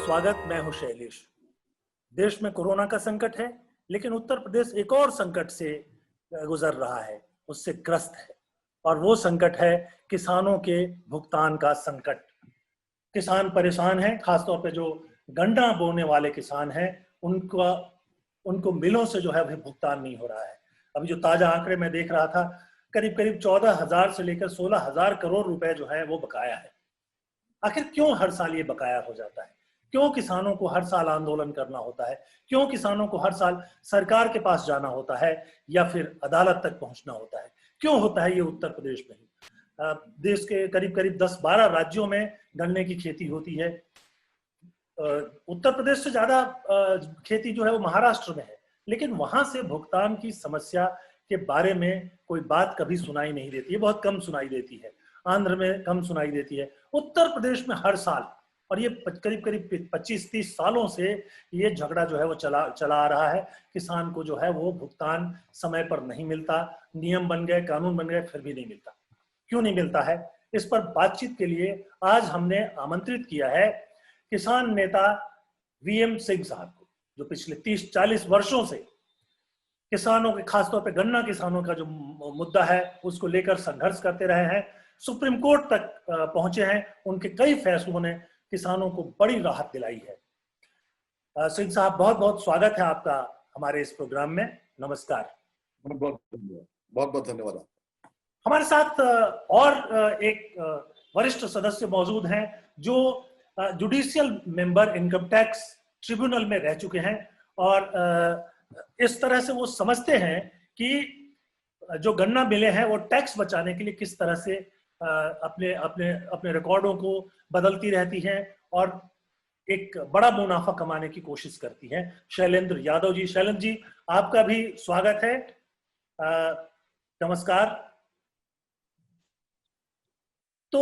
स्वागत। मैं हूं शैलेश। देश में कोरोना का संकट है, लेकिन उत्तर प्रदेश एक और संकट से गुजर रहा है, उससे ग्रस्त है। और वो संकट है किसानों के भुगतान का संकट। किसान परेशान हैं, खासतौर पे जो गन्ना बोने वाले किसान हैं, उनको मिलों से जो है वह भुगतान नहीं हो रहा है। अभी जो ताजा आंकड़े मैं देख रहा था, करीब करीब 14,000 से लेकर 16,000 करोड़ रुपए जो है वो बकाया है। आखिर क्यों हर साल ये बकाया हो जाता है? क्यों किसानों को हर साल आंदोलन करना होता है? क्यों किसानों को हर साल सरकार के पास जाना होता है या फिर अदालत तक पहुंचना होता है? क्यों होता है ये उत्तर प्रदेश में ही? देश के करीब करीब 10-12 राज्यों में गन्ने की खेती होती है। उत्तर प्रदेश से ज्यादा खेती जो है वो महाराष्ट्र में है, लेकिन वहां से भुगतान की समस्या के बारे में कोई बात कभी सुनाई नहीं देती है, बहुत कम सुनाई देती है। आंध्र में कम सुनाई देती है। उत्तर प्रदेश में हर साल, और ये करीब करीब 25-30 सालों से ये झगड़ा जो है वो चला आ रहा है। किसान को जो है वो भुगतान समय पर नहीं मिलता। नियम बन गए, कानून बन गए, फिर भी नहीं मिलता। क्यों नहीं मिलता है, इस पर बातचीत के लिए आज हमने आमंत्रित किया है किसान नेता वीएम सिंह साहब को, जो पिछले 30-40 वर्षों से किसानों के, खासतौर पे गन्ना किसानों का जो मुद्दा है उसको लेकर संघर्ष करते रहे हैं, सुप्रीम कोर्ट तक पहुंचे हैं। उनके कई फैसलों ने किसानों को बड़ी राहत दिलाई है। सिंह साहब, बहुत बहुत स्वागत है आपका हमारे इस प्रोग्राम में। नमस्कार। बहुत बहुत धन्यवाद। हमारे साथ और एक वरिष्ठ सदस्य मौजूद हैं जो judicial member income tax tribunal में रह चुके हैं, और इस तरह से वो समझते हैं कि जो गन्ना मिले हैं वो टैक्स बचाने के लिए किस तरह से अपने अपने अपने रिकॉर्डों को बदलती रहती हैं और एक बड़ा मुनाफा कमाने की कोशिश करती हैं। शैलेंद्र यादव जी, शैलेंद्र जी आपका भी स्वागत है। नमस्कार। तो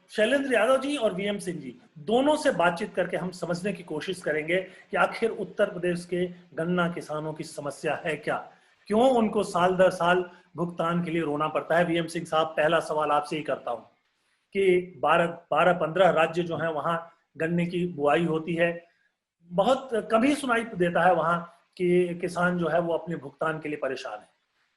शैलेंद्र यादव जी और वीएम सिंह जी दोनों से बातचीत करके हम समझने की कोशिश करेंगे कि आखिर उत्तर प्रदेश के गन्ना किसानों की समस्या है क्या, क्यों उनको साल दर साल भुगतान के लिए रोना पड़ता है। वीएम सिंह साहब, पहला सवाल आपसे ही करता हूं कि 12-15 राज्य जो हैं वहां गन्ने की बुआई होती है, बहुत कभी सुनाई देता है वहां कि किसान जो है वो अपने भुगतान के लिए परेशान है।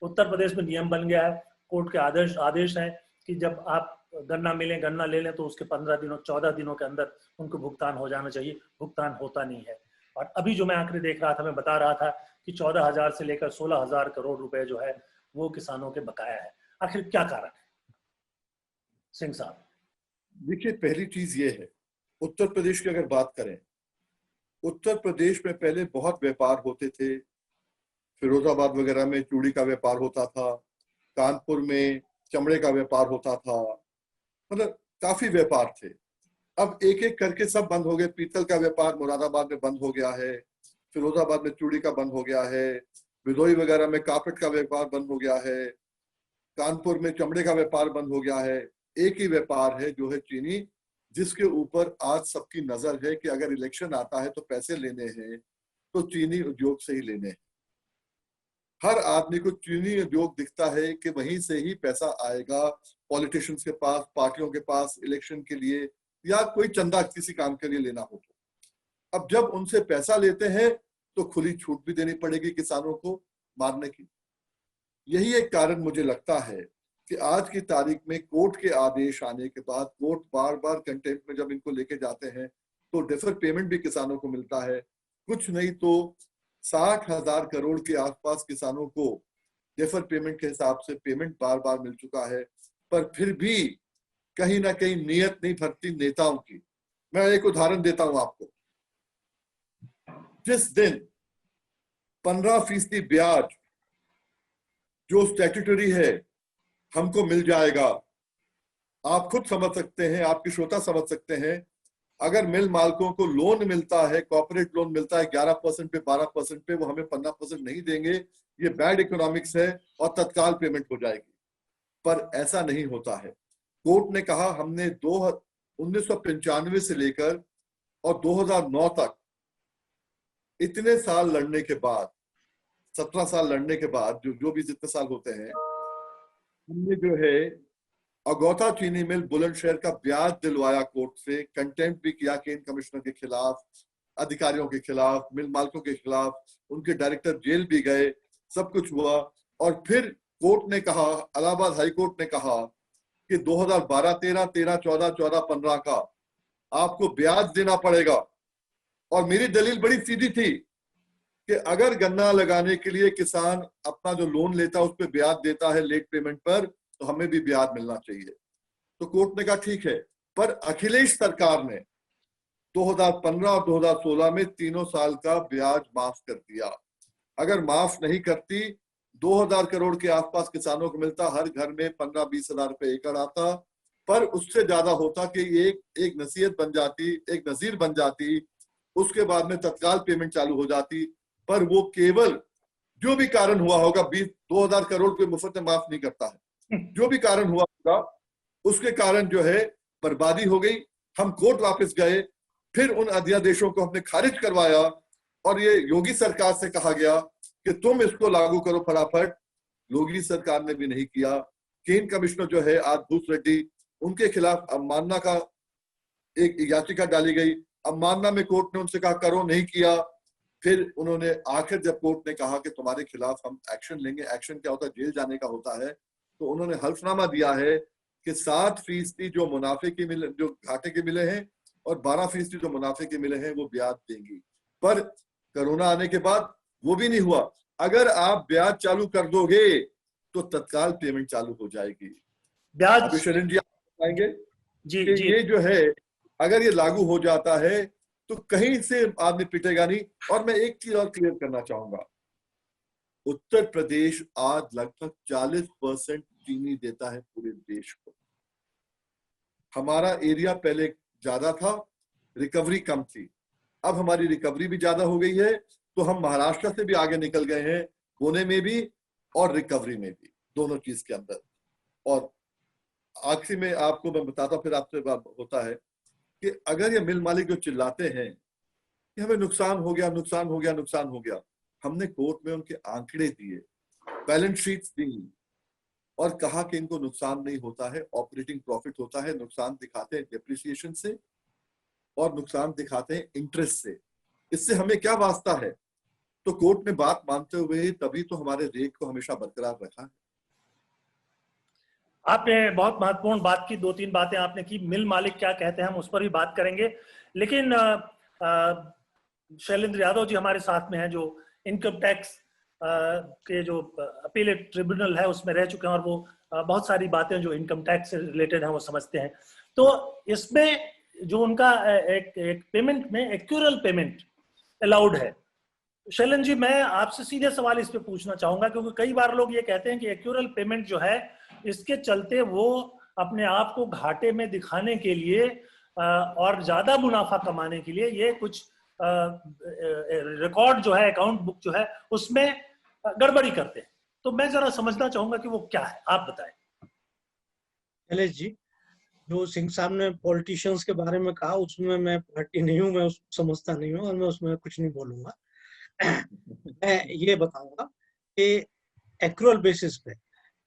उत्तर प्रदेश में नियम बन गया है, कोर्ट के आदेश हैं कि जब आप गन्ना ले लें तो उसके 15 दिनों 14 दिनों के अंदर उनको भुगतान हो जाना चाहिए। भुगतान होता नहीं है। और अभी जो मैं आंकड़े देख रहा था, मैं बता रहा था कि 14,000 से लेकर 16,000 करोड़ रुपए जो है वो किसानों के बकाया है। आखिर क्या कारण है, सिंह साहब? देखिए, पहली चीज ये है, उत्तर प्रदेश की अगर बात करें, उत्तर प्रदेश में पहले बहुत व्यापार होते थे। फिरोजाबाद वगैरह में चूड़ी का व्यापार होता था, कानपुर में चमड़े का व्यापार होता था, मतलब काफी व्यापार थे। अब एक एक करके सब बंद हो गए। पीतल का व्यापार मुरादाबाद में बंद हो गया है, फिरोजाबाद में चूड़ी का बंद हो गया है, विदोई वगैरह में कार्पेट का व्यापार बंद हो गया है, कानपुर में चमड़े का व्यापार बंद हो गया है। एक ही व्यापार है जो है चीनी, जिसके ऊपर आज सबकी नजर है कि अगर इलेक्शन आता है तो पैसे लेने हैं तो चीनी उद्योग से ही लेने हैं। हर आदमी को चीनी उद्योग दिखता है कि वहीं से ही पैसा आएगा पॉलिटिशियंस के पास, पार्टियों के पास इलेक्शन के लिए, या कोई चंदा किसी काम के लिए लेना हो तो। अब जब उनसे पैसा लेते हैं तो खुली छूट भी देनी पड़ेगी किसानों को मारने की। यही एक कारण मुझे लगता है कि आज की तारीख में कोर्ट के आदेश आने के बाद कोर्ट बार बार कंटेम्प्ट में जब इनको लेके जाते हैं तो डेफर पेमेंट भी किसानों को मिलता है। कुछ नहीं तो 60,000 करोड़ के आसपास किसानों को डेफर पेमेंट के हिसाब से पेमेंट बार बार मिल चुका है, पर फिर भी कहीं ना कहीं नीयत नहीं भरती नेताओं की। मैं एक उदाहरण देता हूं आपको। जिस दिन 15% ब्याज जो स्टैट्यूटरी है हमको मिल जाएगा, आप खुद समझ सकते हैं, आपके श्रोता समझ सकते हैं, अगर मिल मालकों को लोन मिलता है, कॉर्पोरेट लोन मिलता है 11% पे, 12% पे, वो हमें 15% नहीं देंगे, ये बैड इकोनॉमिक्स है और तत्काल पेमेंट हो जाएगी। पर ऐसा नहीं होता है। कोर्ट ने कहा, हमने 1995 से लेकर और 2009 तक इतने साल लड़ने के बाद, 17 साल लड़ने के बाद, जो भी जितने साल होते हैं, हमने जो है अगौथा चीनी मिल बुलंदशहर का ब्याज दिलवाया कोर्ट से, कंटेम्प्ट भी किया केन कमिश्नर के खिलाफ, अधिकारियों के खिलाफ, मिल मालिकों के खिलाफ, उनके डायरेक्टर जेल भी गए, सब कुछ हुआ। और फिर कोर्ट ने कहा, इलाहाबाद हाई कोर्ट ने कहा कि 2012-13, 13-14, 14-15 का आपको ब्याज देना पड़ेगा। और मेरी दलील बड़ी सीधी थी कि अगर गन्ना लगाने के लिए किसान अपना जो लोन लेता है उस पर ब्याज देता है लेट पेमेंट पर, तो हमें भी ब्याज मिलना चाहिए। तो कोर्ट ने कहा ठीक है, पर अखिलेश सरकार ने 2015 और 2016 में तीनों साल का ब्याज माफ कर दिया। अगर माफ नहीं करती 2000 करोड़ के आसपास किसानों को मिलता, हर घर में 15-20 हजार रुपए एकड़ आता, पर उससे ज्यादा होता कि एक नसीहत बन जाती, एक नजीर बन जाती, उसके बाद में तत्काल पेमेंट चालू हो जाती। पर वो केवल जो भी कारण हुआ होगा, 2000 करोड़ पे मुफ्त में माफ नहीं करता है, जो भी कारण हुआ होगा उसके कारण जो है बर्बादी हो गई। हम कोर्ट वापस गए, फिर उन अध्यादेशों को हमने खारिज करवाया और ये योगी सरकार से कहा गया कि तुम इसको लागू करो फटाफट। योगी सरकार ने भी नहीं किया। केन कमिश्नर जो है आज भूस रेड्डी, उनके खिलाफ अवमानना का एक याचिका डाली गई। अवमानना में कोर्ट ने उनसे कहा करो, नहीं किया। फिर उन्होंने आखिर जब कोर्ट ने कहा कि तुम्हारे खिलाफ हम एक्शन लेंगे, एक्शन क्या होता है, जेल जाने का होता है, तो उन्होंने हल्फनामा दिया है कि 7% जो मुनाफे के मिले, जो घाटे के मिले हैं, और 12% जो मुनाफे के मिले हैं वो ब्याज देंगी। पर कोरोना आने के बाद वो भी नहीं हुआ। अगर आप ब्याज चालू कर दोगे तो तत्काल पेमेंट चालू हो जाएगी। ब्याज अभी शरण जी आप बताएंगे जी कि जी ये जो है अगर ये लागू हो जाता है तो कहीं से आदमी पिटेगा नहीं। और मैं एक चीज और क्लियर करना चाहूंगा, उत्तर प्रदेश आज लगभग 40% चीनी देता है पूरे देश को। हमारा एरिया पहले ज्यादा था, रिकवरी कम थी, अब हमारी रिकवरी भी ज्यादा हो गई है, तो हम महाराष्ट्र से भी आगे निकल गए हैं, बोने में भी और रिकवरी में भी, दोनों चीज के अंदर। और आखिरी में आपको मैं बताता, फिर आपसे बात होता है कि अगर ये मिल मालिक जो चिल्लाते हैं कि हमें नुकसान हो गया, नुकसान हो गया, नुकसान हो गया, हमने कोर्ट में उनके आंकड़े दिए, बैलेंस शीट्स दी और कहा कि इनको नुकसान नहीं होता है, ऑपरेटिंग प्रॉफिट होता है। नुकसान दिखाते हैं डेप्रिसिएशन से और नुकसान दिखाते हैं इंटरेस्ट से। इससे हमें क्या वास्ता है? तो कोर्ट ने बात मानते हुए तभी तो हमारे रेट को हमेशा बरकरार रखा है। आपने बहुत महत्वपूर्ण बात की, 2-3 बातें आपने की। मिल मालिक क्या कहते हैं हम उस पर भी बात करेंगे, लेकिन शैलेंद्र यादव जी हमारे साथ में हैं जो इनकम टैक्स के जो अपीलेट ट्रिब्यूनल है उसमें रह चुके हैं, और वो बहुत सारी बातें जो इनकम टैक्स से रिलेटेड हैं वो समझते हैं। तो इसमें जो उनका एक पेमेंट में एक्यूरल पेमेंट अलाउड है। शैलेंद्र जी, मैं आपसे सीधे सवाल इस पे पूछना चाहूंगा, क्योंकि कई बार लोग ये कहते हैं कि एक्यूरल पेमेंट जो है इसके चलते वो अपने आप को घाटे में दिखाने के लिए और ज्यादा मुनाफा कमाने के लिए ये कुछ रिकॉर्ड जो है, अकाउंट बुक जो है, उसमें गड़बड़ी करते हैं। तो मैं जरा समझना चाहूंगा कि वो क्या है, आप बताएं। शैलेश जी, जो सिंह साहब ने पॉलिटिशियंस के बारे में कहा उसमें मैं पार्टी नहीं हूँ, मैं समझता नहीं हूँ और मैं उसमें कुछ नहीं बोलूंगा। मैं ये बताऊंगा कि एक्रूअल बेसिस पे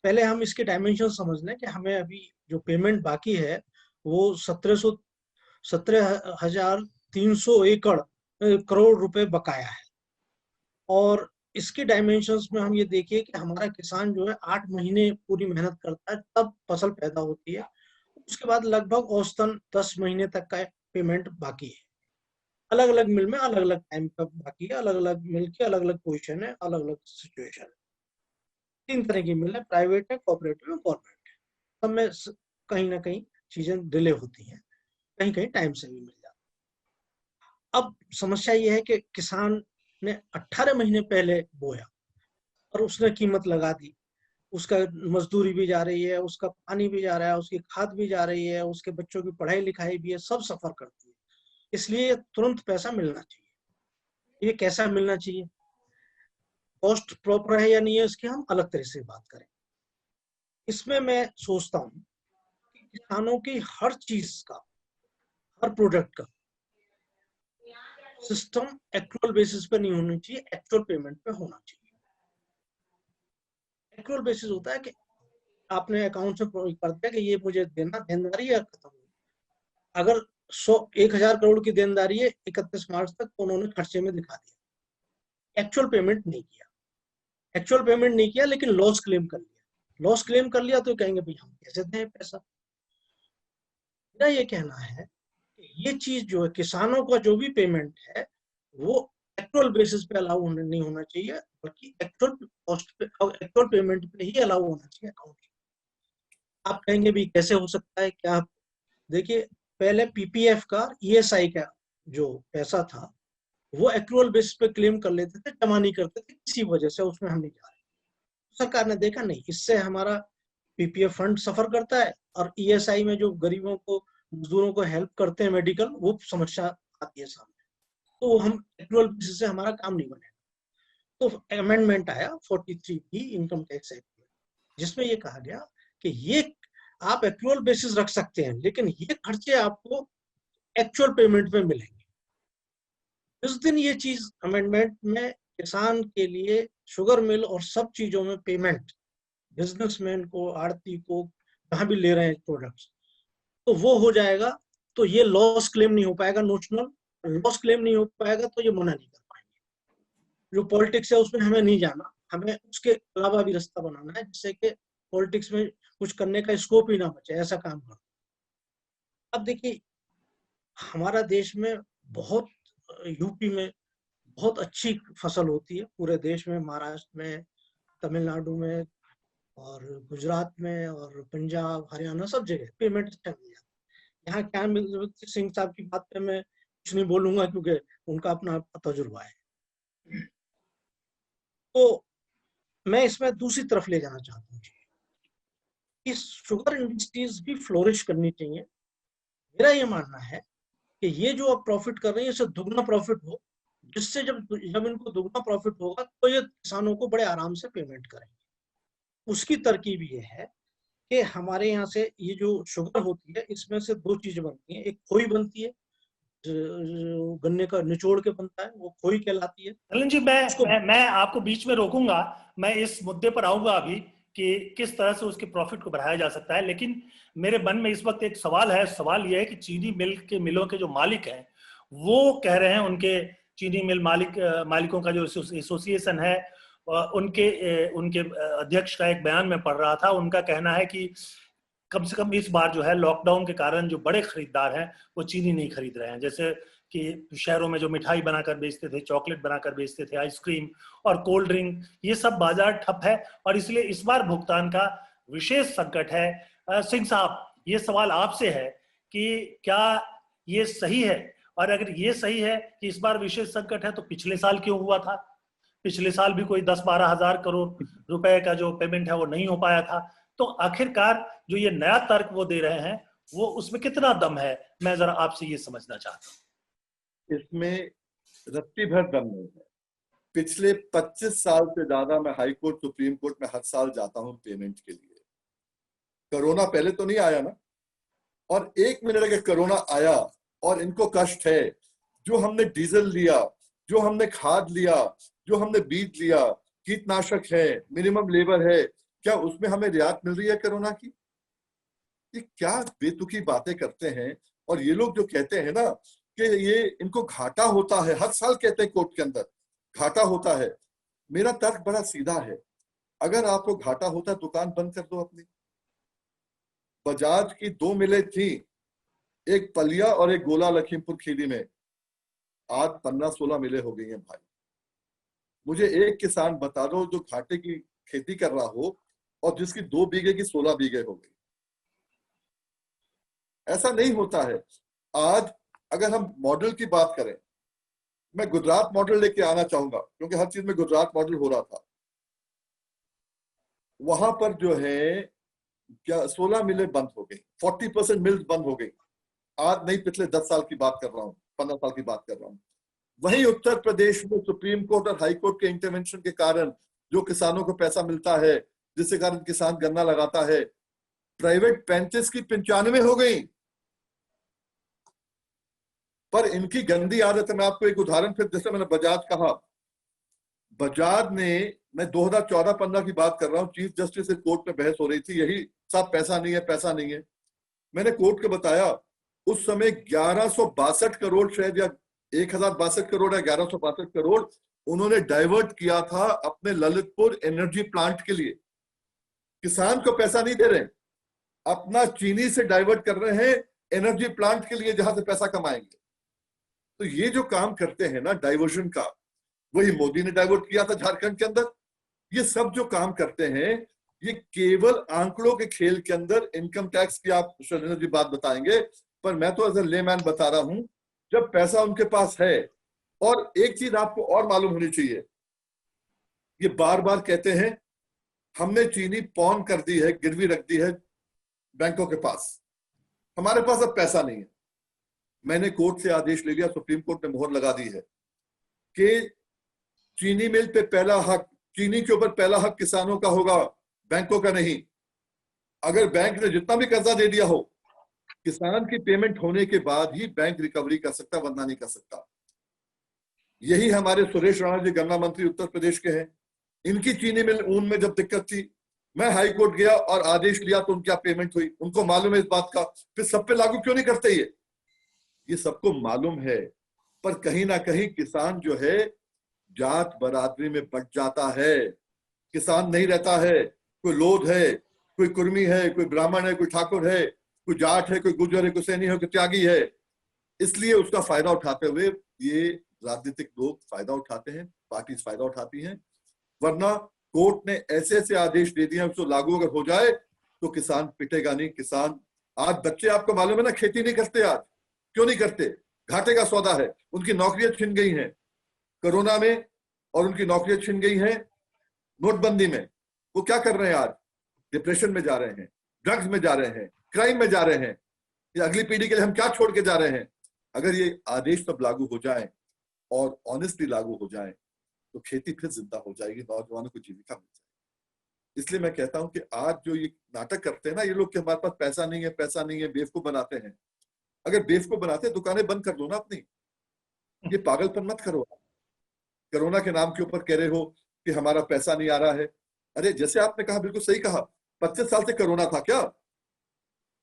पहले हम इसके डायमेंशन समझ लें कि हमें अभी जो पेमेंट बाकी है वो 17,300 एकड़ करोड़ रुपए बकाया है। और इसके डायमेंशंस में हम ये देखिए कि हमारा किसान जो है 8 महीने पूरी मेहनत करता है तब फसल पैदा होती है, उसके बाद लगभग औसतन 10 महीने तक का पेमेंट बाकी है। अलग अलग मिल में अलग अलग टाइम का बाकी है, अलग अलग मिल की अलग अलग पोजीशन है, अलग अलग सिचुएशन है। 3 तरह की मिल है, प्राइवेट है, कोऑपरेटिव है, गवर्नमेंट है। सब में कहीं ना कहीं चीजें डिले होती हैं, कहीं कहीं टाइम से भी मिल जाती है। अब समस्या ये है कि किसान ने 18 महीने पहले बोया और उसने कीमत लगा दी, उसका मजदूरी भी जा रही है, उसका पानी भी जा रहा है, उसकी खाद भी जा रही है, उसके बच्चों की पढ़ाई लिखाई भी है, सब सफर करती है। इसलिए तुरंत पैसा मिलना चाहिए। ये कैसा मिलना चाहिए, कॉस्ट प्रॉपर है या नहीं है, इसकी हम अलग तरह से बात करें। इसमें मैं सोचता हूँ कि किसानों की हर चीज का, हर प्रोडक्ट का सिस्टम एक्चुअल बेसिस पे नहीं होना चाहिए, एक्चुअल पेमेंट पे होना चाहिए। एक्चुअल बेसिस होता है कि आपने अकाउंट से कर दिया कि ये मुझे देना, देनदारी है, खत्म हो। अगर 1,000 करोड़ की देनदारी है 31 मार्च तक, तो उन्होंने खर्चे में दिखा दिया, एक्चुअल पेमेंट नहीं किया। एक्चुअल पेमेंट नहीं किया लेकिन लॉस क्लेम कर लिया। लॉस क्लेम कर लिया तो कहेंगे भाई हम कैसे दें पैसा। मेरा ये कहना है कि ये चीज जो है, किसानों का जो भी पेमेंट है वो एक्चुअल बेसिस पे अलाउ नहीं होना चाहिए, बल्कि एक्चुअल कॉस्ट पे, एक्चुअल पेमेंट पे ही अलाउ होना चाहिए अकाउंट। आप कहेंगे भी कैसे हो सकता है, क्या? देखिए, पहले पीपीएफ का, ईएसआई का जो पैसा था वो एक्चुअल बेसिस पे क्लेम कर लेते थे, जमा नहीं करते थे किसी वजह से, उसमें हम नहीं जा रहे। सरकार ने देखा नहीं, इससे हमारा पीपीएफ फंड सफर करता है, और ईएसआई में जो गरीबों को, मजदूरों को हेल्प करते हैं मेडिकल, वो समस्या आती है सामने, तो हम एक्चुअल बेसिस से हमारा काम नहीं बनेगा। तो अमेंडमेंट आया 43B इनकम टैक्स एक्ट में, जिसमें ये कहा गया कि ये आप एक्चुअल बेसिस रख सकते हैं, लेकिन ये खर्चे आपको एक्चुअल पेमेंट में मिलेंगे। जिस दिन ये चीज अमेंडमेंट में किसान के लिए शुगर मिल और सब चीजों में पेमेंट, बिजनेसमैन को, आड़ती को, जहां भी ले रहे हैं प्रोडक्ट्स, तो वो हो जाएगा, तो ये लॉस क्लेम नहीं हो पाएगा। नोशनल लॉस क्लेम नहीं हो पाएगा तो ये मना नहीं कर पाएंगे। जो पॉलिटिक्स है उसमें हमें नहीं जाना, हमें उसके अलावा भी रास्ता बनाना है, जिससे कि पॉलिटिक्स में कुछ करने का स्कोप ही ना बचे, ऐसा काम करो। अब देखिए, हमारा देश में बहुत, यूपी में बहुत अच्छी फसल होती है, पूरे देश में, महाराष्ट्र में, तमिलनाडु में, और गुजरात में, और पंजाब, हरियाणा, सब जगह पेमेंट अच्छा मिल जाता है। यहाँ क्या मिल, सिंह साहब की बात पे मैं कुछ नहीं बोलूंगा क्योंकि उनका अपना तजुर्बा है। तो मैं इसमें दूसरी तरफ ले जाना चाहता हूँ, इस शुगर इंडस्ट्रीज भी फ्लोरिश करनी चाहिए। मेरा ये मानना है कि ये जो अब प्रॉफिट कर रहे हैं, इससे दुगना प्रॉफिट हो, जिससे जब जब इनको दुगना प्रॉफिट होगा तो ये किसानों को बड़े आराम से पेमेंट करेंगे। उसकी तरकीब ये है कि हमारे यहाँ से ये जो शुगर होती है, इसमें से दो चीजें बनती हैं। एक खोई बनती है, जो गन्ने का निचोड़ के बनता है, वो खोई कहलाती है। नलिन जी, मैं आपको बीच में रोकूंगा, मैं इस मुद्दे पर आऊंगा अभी कि किस तरह से उसके प्रॉफिट को बढ़ाया जा सकता है। लेकिन मेरे मन में इस वक्त एक सवाल है। सवाल यह है कि चीनी मिल के मिलों के जो मालिक हैं, वो कह रहे हैं, उनके चीनी मिल मालिकों का जो एसोसिएशन है, उनके अध्यक्ष का एक बयान में पढ़ रहा था। उनका कहना है कि कम से कम इस बार जो है, लॉकडाउन के कारण जो बड़े खरीदार हैं वो चीनी नहीं खरीद रहे हैं। जैसे कि शहरों में जो मिठाई बनाकर बेचते थे, चॉकलेट बनाकर बेचते थे, आइसक्रीम और कोल्ड ड्रिंक, ये सब बाजार ठप है, और इसलिए इस बार भुगतान का विशेष संकट है। सिंह साहब, ये सवाल आपसे है कि क्या ये सही है? और अगर ये सही है कि इस बार विशेष संकट है, तो पिछले साल क्यों हुआ था? पिछले साल भी कोई 10-12 हजार करोड़ रुपए का जो पेमेंट है वो नहीं हो पाया था। तो आखिरकार जो ये नया तर्क वो दे रहे हैं, वो उसमें कितना दम है? मैं जरा आपसे ये समझना चाहता हूँ। इसमें रत्ती भर दम नहीं है। पिछले 25 साल से ज्यादा मैं हाई कोर्ट, सुप्रीम कोर्ट में हर साल जाता हूं पेमेंट के लिए। कोरोना पहले तो नहीं आया ना, और 1 मिनट अगर कोरोना आया और इनको कष्ट है, जो हमने डीजल लिया, जो हमने खाद लिया, जो हमने बीज लिया, कीटनाशक है, मिनिमम लेबर है, क्या उसमें हमें रियायत मिल रही है कोरोना की? ये क्या बेतुकी बातें करते हैं। और ये लोग जो कहते हैं ना कि ये इनको घाटा होता है, हर साल कहते हैं कोर्ट के अंदर घाटा होता है। मेरा तर्क बड़ा सीधा है, अगर आपको घाटा होता है दुकान बंद कर दो अपनी। बजाज की 2 मिलें थी, एक पलिया और एक गोला लखीमपुर खीरी में, आज 15-16 मिलें हो गई हैं भाई। मुझे एक किसान बता दो जो घाटे की खेती कर रहा हो और जिसकी 2 बीघे की 16 बीघे हो गई। ऐसा नहीं होता है। आज अगर हम मॉडल की बात करें, मैं गुजरात मॉडल लेके आना चाहूंगा क्योंकि हर चीज में गुजरात मॉडल हो रहा था। वहां पर जो है क्या 16 मिलें बंद हो गई, 40% मिल्स बंद हो गई। आज नहीं, पिछले 10 साल की बात कर रहा हूं, 15 साल की बात कर रहा हूं। वहीं उत्तर प्रदेश में सुप्रीम कोर्ट और हाई कोर्ट के इंटरवेंशन के कारण जो किसानों को पैसा मिलता है, जिसके कारण किसान गन्ना लगाता है, प्राइवेट 35 की 95 हो गई। पर इनकी गंदी आदत है। मैं आपको एक उदाहरण, फिर जैसे मैंने बजाज कहा, बजाज ने मैं 2014-15 की बात कर रहा हूँ, चीफ जस्टिस से कोर्ट में बहस हो रही थी, यही साहब पैसा नहीं है, पैसा नहीं है। मैंने कोर्ट को बताया उस समय 1162 करोड़ शायद, या 1062 करोड़ या 1162 करोड़ उन्होंने डाइवर्ट किया था अपने ललितपुर एनर्जी प्लांट के लिए। किसान को पैसा नहीं दे रहे, अपना चीनी से डाइवर्ट कर रहे हैं एनर्जी प्लांट के लिए, जहां से पैसा कमाएंगे। तो ये जो काम करते हैं ना डाइवर्जन का, वही मोदी ने डाइवर्ट किया था झारखंड के अंदर। ये सब जो काम करते हैं ये केवल आंकड़ों के खेल के अंदर, इनकम टैक्स की आप शैलेंद्र जी बात बताएंगे, पर मैं तो एज ए लेमैन बता रहा हूं, जब पैसा उनके पास है। और एक चीज आपको और मालूम होनी चाहिए, ये बार बार कहते हैं हमने चीनी पॉन कर दी है, गिरवी रख दी है बैंकों के पास, हमारे पास अब पैसा नहीं है। मैंने कोर्ट से आदेश ले लिया, सुप्रीम कोर्ट ने मोहर लगा दी है कि चीनी मिल पे पहला हक, चीनी के ऊपर पहला हक किसानों का होगा, बैंकों का नहीं। अगर बैंक ने जितना भी कर्जा दे दिया हो, किसान की पेमेंट होने के बाद ही बैंक रिकवरी कर सकता, वरना नहीं कर सकता। यही हमारे सुरेश राणा जी गन्ना मंत्री उत्तर प्रदेश के हैं, इनकी चीनी मिल ऊन में जब दिक्कत थी, मैं हाई कोर्ट गया और आदेश लिया तो उनकी पेमेंट हुई। उनको मालूम है इस बात का, फिर सब पे लागू क्यों नहीं करते? ये सबको मालूम है, पर कहीं ना कहीं किसान जो है जात बरादरी में बंट जाता है। किसान नहीं रहता है, कोई लोध है, कोई कुर्मी है, कोई ब्राह्मण है, कोई ठाकुर है, कोई जाट है, कोई गुर्जर है, कोई सैनी है, कोई त्यागी है। इसलिए उसका फायदा उठाते हुए ये राजनीतिक लोग फायदा उठाते हैं, पार्टी फायदा उठाती हैं। वरना कोर्ट ने ऐसे ऐसे आदेश दे दिए, उसको लागू अगर हो जाए तो किसान पिटेगा नहीं। किसान, आज बच्चे आपको मालूम है ना खेती नहीं करते। आज क्यों नहीं करते? घाटे का सौदा है, उनकी नौकरियां छिन गई हैं कोरोना में, और उनकी नौकरियां छिन गई हैं नोटबंदी में। वो क्या कर रहे हैं? आज डिप्रेशन में जा रहे हैं, ड्रग्स में जा रहे हैं, क्राइम में जा रहे हैं। ये अगली पीढ़ी के लिए हम क्या छोड़ के जा रहे हैं? अगर ये आदेश सब लागू हो जाए और ऑनेस्टली लागू हो जाए तो खेती फिर जिंदा हो जाएगी, नौजवानों को जीविका मिल जाएगी। इसलिए मैं कहता हूं कि आज जो ये नाटक करते हैं ना ये लोग कि हमारे पास पैसा नहीं है, पैसा नहीं है, बेवकूफ बनाते हैं। अगर बेवकूफ बनाते हैं, दुकानें बंद कर दो ना अपनी। ये पागलपन मत करो। कोरोना के नाम के ऊपर कह रहे हो कि हमारा पैसा नहीं आ रहा है। अरे जैसे आपने कहा, बिल्कुल सही कहा, 25 साल से कोरोना था क्या?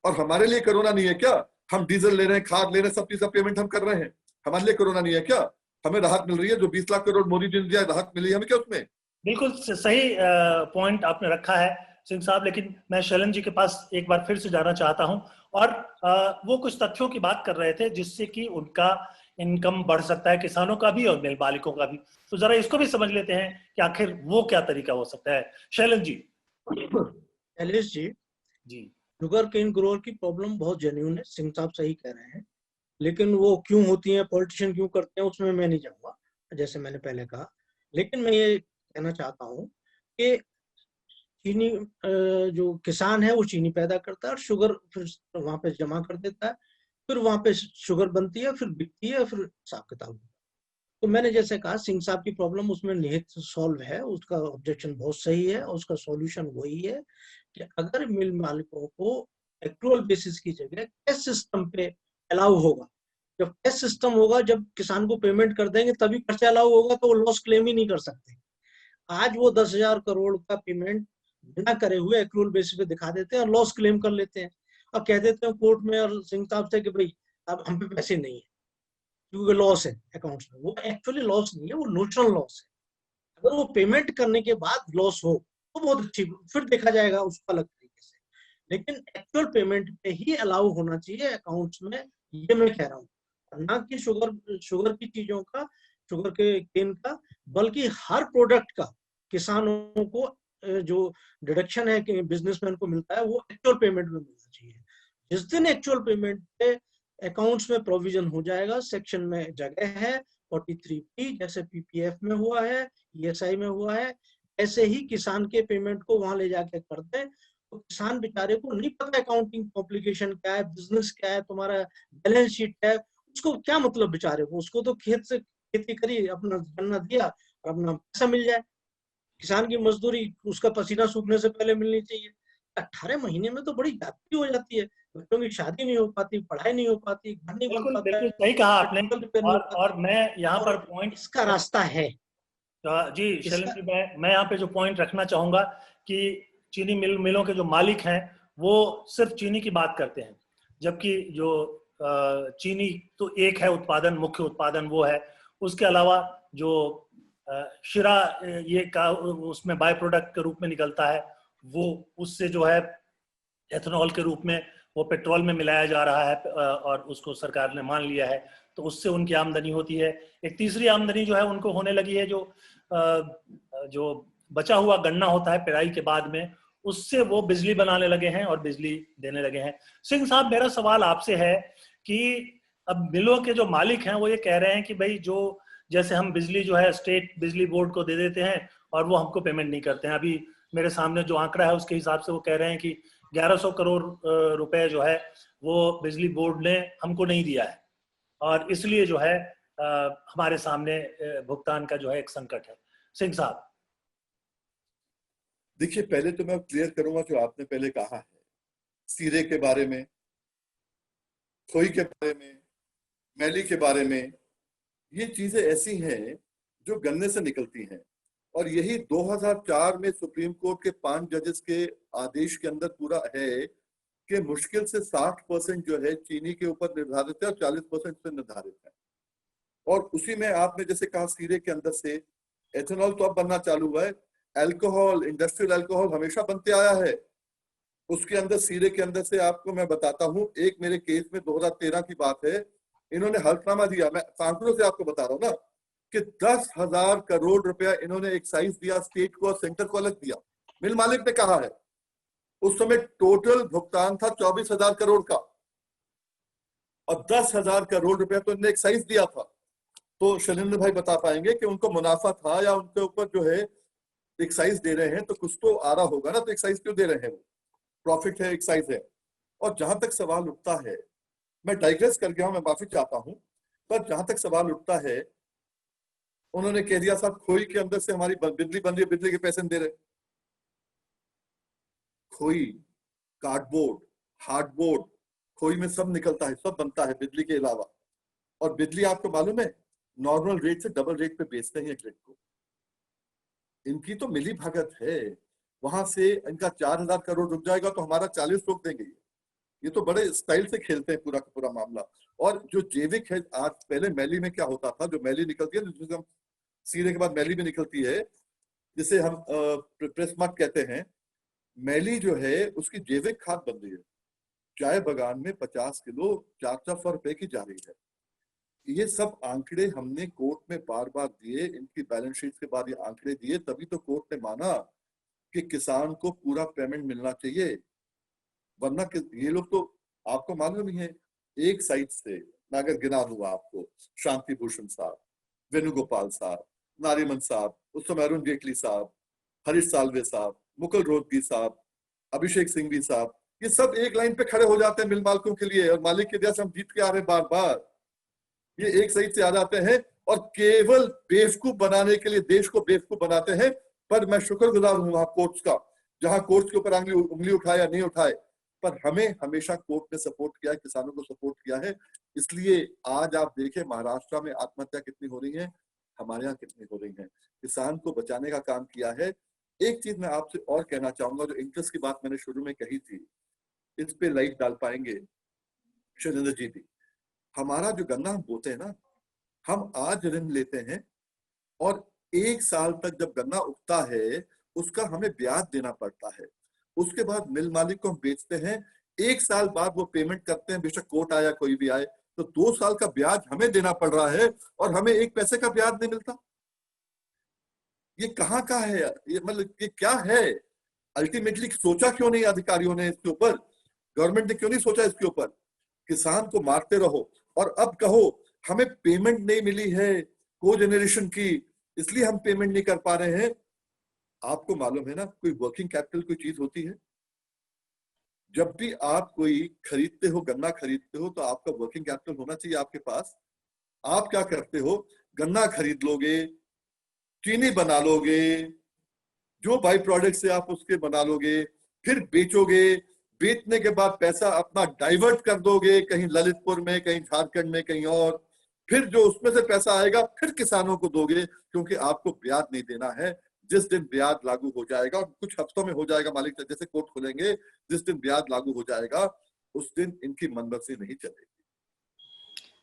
और हमारे लिए कोरोना नहीं है क्या? हम डीजल ले रहे हैं, खाद ले रहे हैं, सब चीज का पेमेंट हम कर रहे हैं, हमारे लिए कोरोना नहीं है क्या? हमें राहत मिल रही है, जो 20 लाख करोड़ मोदी जी ने दिया, राहत मिली है हमें क्या उसमें? बिल्कुल सही पॉइंट आपने रखा है सिंह साहब, लेकिन मैं शैलेंद्र जी के पास एक बार फिर से जाना चाहता हूं। और वो कुछ तथ्यों की बात कर रहे थे जिससे कि उनका इनकम बढ़ सकता है, किसानों का भी और मिल मालिकों का भी। तो जरा इसको भी समझ लेते हैं कि आखिर वो क्या तरीका हो सकता है। Shailendra ji. Shailesh ji, sugar cane grower की प्रॉब्लम बहुत जेन्युइन है, सिंह साहब सही कह रहे हैं। लेकिन वो क्यों होती है, पॉलिटिशियन क्यों करते हैं, उसमें मैं नहीं जाऊंगा, जैसे मैंने पहले कहा। लेकिन मैं ये कहना चाहता हूँ कि चीनी जो किसान है वो चीनी पैदा करता है और शुगर फिर वहां पे जमा कर देता है, फिर वहां पे शुगर बनती है, फिर बिकती है, फिर हिसाब किताब। तो मैंने जैसे कहा, सिंह साहब की प्रॉब्लम उसमें निहित सॉल्व है, उसका ऑब्जेक्शन बहुत सही है, और उसका सॉल्यूशन वही है कि अगर मिल मालिकों को एक्चुअल बेसिस की जगह कैश सिस्टम पे अलाउ होगा। जब कैश सिस्टम होगा, जब किसान को पेमेंट कर देंगे तभी खर्चा अलाउ होगा, तो वो लॉस क्लेम ही नहीं कर सकते। आज वो 10,000 करोड़ का पेमेंट बिना करे हुए एक्चुअल बेसिस पे दिखा देते हैं और लॉस क्लेम कर लेते हैं, और कह देते हैं कोर्ट में और सिंह साहब से कि भाई अब हम पे पैसे नहीं है क्योंकि लॉस है अकाउंट्स में। वो एक्चुअली लॉस नहीं है, वो नोशनल लॉस है। अगर वो पेमेंट करने के बाद लॉस हो तो बहुत अच्छी, फिर देखा जाएगा उसको अलग तरीके से। लेकिन एक्चुअल पेमेंट पे ही अलाउ होना चाहिए अकाउंट्स में, ये मैं कह रहा हूँ, ना कि शुगर की चीजों का, शुगर के केन का, बल्कि हर प्रोडक्ट का किसानों को जो डिडक्शन है कि बिजनेसमैन को मिलता है वो एक्चुअल पेमेंट में मिलना चाहिए। जिस दिन एक्चुअल पेमेंट पे अकाउंट्स में प्रोविजन हो जाएगा, सेक्शन में जगह है 43P, जैसे PPF में हुआ है, ESI में हुआ है, ऐसे ही किसान के पेमेंट को वहां ले जाके कर दे, तो किसान बेचारे को नहीं पता अकाउंटिंग कॉम्प्लिकेशन क्या है, बिजनेस क्या है, तुम्हारा बैलेंस शीट क्या है, उसको क्या मतलब बेचारे को? उसको तो खेत से खेती करी, अपना गन्ना दिया और अपना पैसा मिल जाए। किसान की मजदूरी उसका पसीना सूखने से पहले मिलनी चाहिए। 18 महीने में तो बड़ी जाती हो जाती है, बच्चों की शादी नहीं हो पाती, पढ़ाई नहीं हो पाती, घर नहीं बन बिल्कुल पाता बिल्कुल है, सही कहा आपने। मेडिकल रिपेयर नहीं हो और पाता। मैं यहाँ पर और पॉइंट, इसका रास्ता है, जी शैलेंद्र इसका जी, मैं यहाँ पे जो पॉइंट रखना चाहूंगा कि चीनी मिलों के जो मालिक हैं वो सिर्फ चीनी की बात करते हैं, जबकि जो चीनी तो एक है उत्पादन, मुख्य उत्पादन वो है। उसके अलावा जो शिरा ये का उसमें बाय प्रोडक्ट के रूप में निकलता है, वो उससे जो है एथेनॉल के रूप में वो पेट्रोल में मिलाया जा रहा है और उसको सरकार ने मान लिया है, तो उससे उनकी आमदनी होती है। एक तीसरी आमदनी जो है उनको होने लगी है, जो बचा हुआ गन्ना होता है पेराई के बाद में, उससे वो बिजली बनाने लगे हैं और बिजली देने लगे हैं। सिंह साहब, मेरा सवाल आपसे है कि अब मिलों के जो मालिक हैं वो ये कह रहे हैं कि भाई जो जैसे हम बिजली जो है स्टेट बिजली बोर्ड को दे देते हैं और वो हमको पेमेंट नहीं करते हैं। अभी मेरे सामने जो आंकड़ा है उसके हिसाब से वो कह रहे हैं कि 1100 करोड़ रुपए जो है वो बिजली बोर्ड ने हमको नहीं दिया है, और इसलिए जो है हमारे सामने भुगतान का जो है एक संकट है। सिंह साहब। देखिए, पहले तो मैं क्लियर करूंगा जो आपने पहले कहा है सीरे के बारे में, खोई के बारे में, मैली के बारे में, ये चीजें ऐसी हैं जो गन्ने से निकलती हैं, और यही 2004 में सुप्रीम कोर्ट के 5 जजेस के आदेश के अंदर पूरा है कि मुश्किल से 60% जो है चीनी के ऊपर निर्धारित है और 40% से निर्धारित है। और उसी में आपने जैसे कहा सीरे के अंदर से एथेनॉल तो अब बनना चालू हुआ है। अल्कोहल, इंडस्ट्रियल अल्कोहल हमेशा बनते आया है। उसके अंदर सीरे के अंदर से आपको मैं बताता हूँ, एक मेरे केस में 2013 की बात है, इन्होंने हल्फनामा दिया, मैं आंकड़ों से आपको बता रहा हूँ ना, कि 10,000 करोड़ रुपया इन्होंने एक्साइज दिया स्टेट को और सेंटर को अलग दिया। मिल मालिक ने कहा है उस समय टोटल भुगतान था 24,000 करोड़ का, और 10,000 करोड़ रुपया तो इन्होंने एक्साइज दिया था। तो शैलेंद्र भाई बता पाएंगे कि उनको मुनाफा था या उनके ऊपर जो है एक्साइज दे रहे हैं तो कुछ तो आ रहा होगा ना, तो एक्साइज क्यों दे रहे हैं? वो प्रॉफिट है, एक्साइज है। और जहां तक सवाल उठता है, मैं डाइग्रेस कर गया हूं, मैं माफी चाहता हूं, पर जहां तक सवाल उठता है, उन्होंने कह दिया साहब खोई के अंदर से हमारी बिजली बन रही है, बिजली के पैसे नहीं दे रहे। खोई, कार्डबोर्ड, हार्डबोर्ड, खोई में सब निकलता है, सब बनता है बिजली के अलावा। और बिजली आपको मालूम है नॉर्मल रेट से डबल रेट पे बेचते हैं ग्रिड को। इनकी तो मिली भगत है। वहां से इनका 4,000 करोड़ रुक जाएगा तो हमारा 40 रोक देंगे। ये तो बड़े स्टाइल से खेलते हैं पूरा का पूरा मामला। और जो जैविक है, आज पहले मैली में क्या होता था, जो मैली निकलती है, जिसे हम सीरे के बाद मैली भी निकलती है, जिसे हम प्रेस मड कहते हैं, मैली जो है उसकी जैविक खाद बन रही है। चाय बागान में 50 किलो 400 रुपए की जा रही है। ये सब आंकड़े हमने कोर्ट में बार बार दिए, इनकी बैलेंस शीट के बाद ये आंकड़े दिए, तभी तो कोर्ट ने माना कि किसान को पूरा पेमेंट मिलना चाहिए। वरना ये लोग तो आपको मालूम ही है, एक साइड से मैं अगर गिना दूंगा आपको, शांति भूषण साहब, वेणुगोपाल साहब, नारीमन साहब, उस समय अरुण जेटली साहब, हरीश साल्वे साहब, मुकुल रोहतगी साहब, अभिषेक सिंघवी साहब, ये सब एक लाइन पे खड़े हो जाते हैं मिल मालिकों के लिए, और मालिक के जैसे हम जीत के आ रहे बार बार, ये एक साइड से आ जाते हैं और केवल बेवकूफ बनाने के लिए देश को बेवकूफ बनाते हैं। पर मैं शुक्रगुजार हूं वहां कोर्ट्स का, जहां कोर्ट्स के ऊपर उंगली उठाए या नहीं उठाए, पर हमें हमेशा कोर्ट ने सपोर्ट किया है, किसानों को सपोर्ट किया है। इसलिए आज आप देखें महाराष्ट्र में आत्महत्या कितनी हो रही है, हमारे यहाँ कितनी हो रही है। किसान को बचाने का काम किया है। एक चीज मैं आपसे और कहना चाहूंगा, जो इंटरेस्ट की बात मैंने शुरू में कही थी, इस पे लाइट डाल पाएंगे शैलेंद्र जी भी। हमारा जो गन्ना हम बोते हैं ना, हम आज ऋण लेते हैं और 1 साल तक जब गन्ना उगता है उसका हमें ब्याज देना पड़ता है। उसके बाद मिल मालिक को हम बेचते हैं, 1 साल बाद वो पेमेंट करते हैं, बेशक कोर्ट आया कोई भी आए, तो 2 साल का ब्याज हमें देना पड़ रहा है और हमें 1 पैसे का ब्याज नहीं मिलता। ये कहाँ का है? ये मतलब ये क्या है? अल्टीमेटली सोचा क्यों नहीं अधिकारियों ने इसके ऊपर? गवर्नमेंट ने क्यों नहीं सोचा इसके ऊपर? किसान को मारते रहो और अब कहो हमें पेमेंट नहीं मिली है को जनरेशन की, इसलिए हम पेमेंट नहीं कर पा रहे हैं। आपको मालूम है ना, कोई वर्किंग कैपिटल कोई चीज होती है? जब भी आप कोई खरीदते हो, गन्ना खरीदते हो, तो आपका वर्किंग कैपिटल होना चाहिए आपके पास। आप क्या करते हो, गन्ना खरीद लोगे, चीनी बना लोगे, जो बाई प्रोडक्ट से आप उसके बना लोगे, फिर बेचोगे, बेचने के बाद पैसा अपना डाइवर्ट कर दोगे कहीं ललितपुर में, कहीं झारखंड में, कहीं और, फिर जो उसमें से पैसा आएगा फिर किसानों को दोगे, क्योंकि आपको ब्याज नहीं देना है। जिस दिन ब्याज लागू हो जाएगा, और कुछ हफ्तों में हो जाएगा, मालिक जैसे कोर्ट खोलेंगे, जिस दिन ब्याज लागू हो जाएगा उस दिन इनकी मनमर्जी नहीं चलेगी।